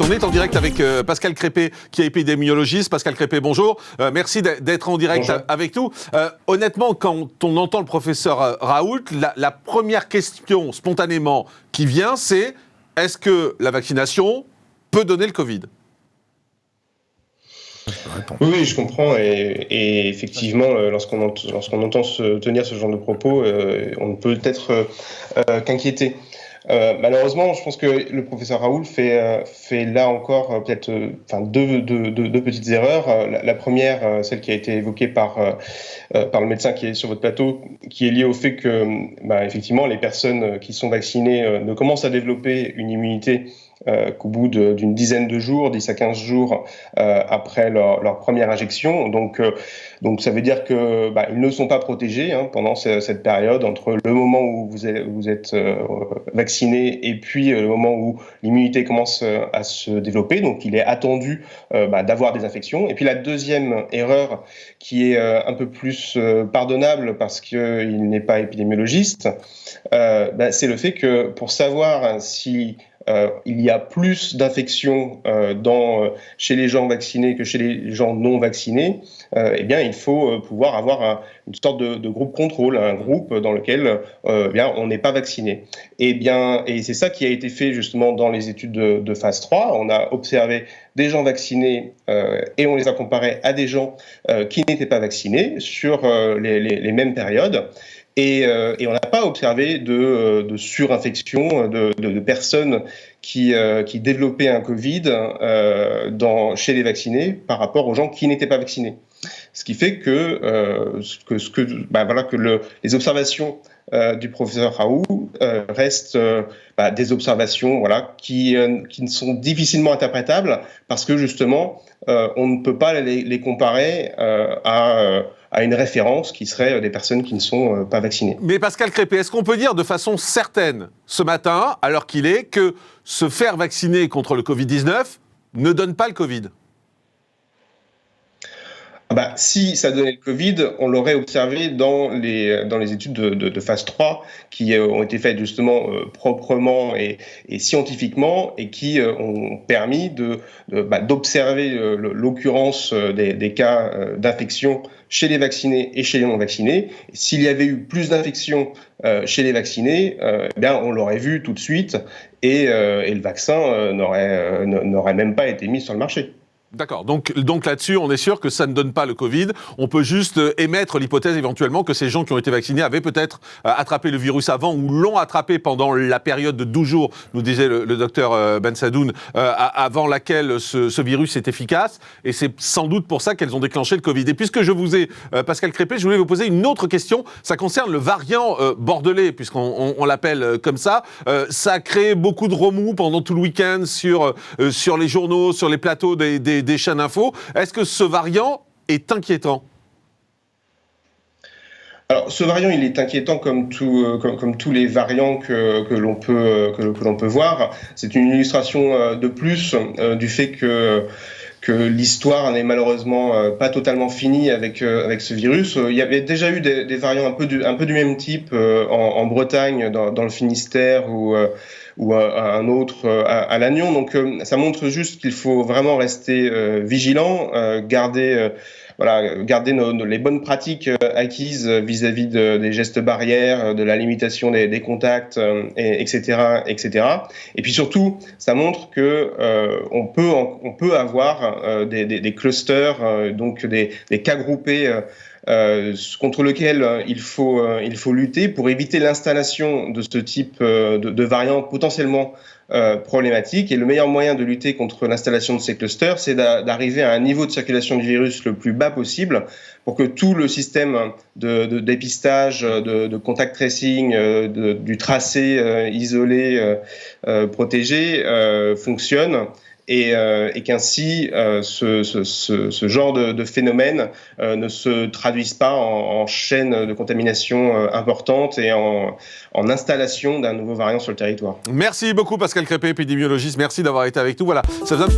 On est en direct avec Pascal Crépé, qui est épidémiologiste. Pascal Crépé, bonjour. Merci d'être en direct avec nous. Honnêtement, quand on entend le professeur Raoult, la première question spontanément qui vient, c'est est-ce que la vaccination peut donner le Covid ? Oui, je comprends. Et effectivement, lorsqu'on entend tenir ce genre de propos, on ne peut être qu'inquiété. Malheureusement, je pense que le professeur Raoult fait là encore peut-être deux petites erreurs. La première, celle qui a été évoquée par le médecin qui est sur votre plateau, qui est liée au fait que effectivement, les personnes qui sont vaccinées ne commencent à développer une immunité qu'au bout d'une dizaine de jours, 10 à 15 jours après leur première injection. Donc ça veut dire que ils ne sont pas protégés pendant cette période entre le moment où vous êtes vacciné et puis le moment où l'immunité commence à se développer. Donc il est attendu d'avoir des infections. Et puis la deuxième erreur qui est un peu plus pardonnable parce qu'il n'est pas épidémiologiste, c'est le fait que pour savoir si il y a plus d'infections chez les gens vaccinés que chez les gens non vaccinés, il faut pouvoir avoir une sorte de groupe contrôle, un groupe dans lequel on n'est pas vacciné. Et c'est ça qui a été fait justement dans les études de phase 3. On a observé des gens vaccinés et on les a comparés à des gens qui n'étaient pas vaccinés sur les mêmes périodes. Et on n'a pas observé de surinfection de personnes qui développaient un Covid chez les vaccinés par rapport aux gens qui n'étaient pas vaccinés. Ce qui fait que les observations du professeur Raoult restent des observations qui ne sont difficilement interprétables parce que justement on ne peut pas les comparer à une référence qui serait des personnes qui ne sont pas vaccinées. Mais Pascal Crépé, est-ce qu'on peut dire de façon certaine ce matin, alors qu'il est, que se faire vacciner contre le Covid-19 ne donne pas le Covid ? Si ça donnait le Covid, on l'aurait observé dans les études de phase 3 qui ont été faites justement proprement et scientifiquement et qui ont permis d'observer l'occurrence des cas d'infection chez les vaccinés et chez les non vaccinés. Et s'il y avait eu plus d'infections chez les vaccinés, on l'aurait vu tout de suite et le vaccin n'aurait même pas été mis sur le marché. D'accord, donc là-dessus, on est sûr que ça ne donne pas le Covid. On peut juste émettre l'hypothèse éventuellement que ces gens qui ont été vaccinés avaient peut-être attrapé le virus avant ou l'ont attrapé pendant la période de 12 jours, nous disait le docteur Ben Sadoun, avant laquelle ce virus est efficace. Et c'est sans doute pour ça qu'elles ont déclenché le Covid. Et puisque je vous ai, Pascal Crépé, je voulais vous poser une autre question. Ça concerne le variant bordelais, puisqu'on l'appelle comme ça. Ça a créé beaucoup de remous pendant tout le week-end sur les journaux, sur les plateaux des chaînes info. Est-ce que ce variant est inquiétant ? Alors, ce variant, il est inquiétant comme tous les variants que l'on peut voir. C'est une illustration de plus du fait que l'histoire n'est malheureusement pas totalement finie avec ce virus. Il y avait déjà eu des variants un peu du même type en Bretagne, dans le Finistère ou un autre à Lannion. Donc ça montre juste qu'il faut vraiment rester vigilant, garder les bonnes pratiques acquises vis-à-vis des gestes barrières, de la limitation des contacts, etc. Et puis surtout, ça montre que on peut avoir des clusters, donc des cas groupés contre lequel il faut lutter pour éviter l'installation de ce type de variants potentiellement problématiques. Et le meilleur moyen de lutter contre l'installation de ces clusters, c'est d'arriver à un niveau de circulation du virus le plus bas possible pour que tout le système de dépistage, de contact tracing, du tracé isolé, protégé fonctionne. Et qu'ainsi ce genre de phénomène ne se traduise pas en chaîne de contamination importante et en installation d'un nouveau variant sur le territoire. Merci beaucoup Pascal Crépé, épidémiologiste. Merci d'avoir été avec nous. Voilà, ça faisait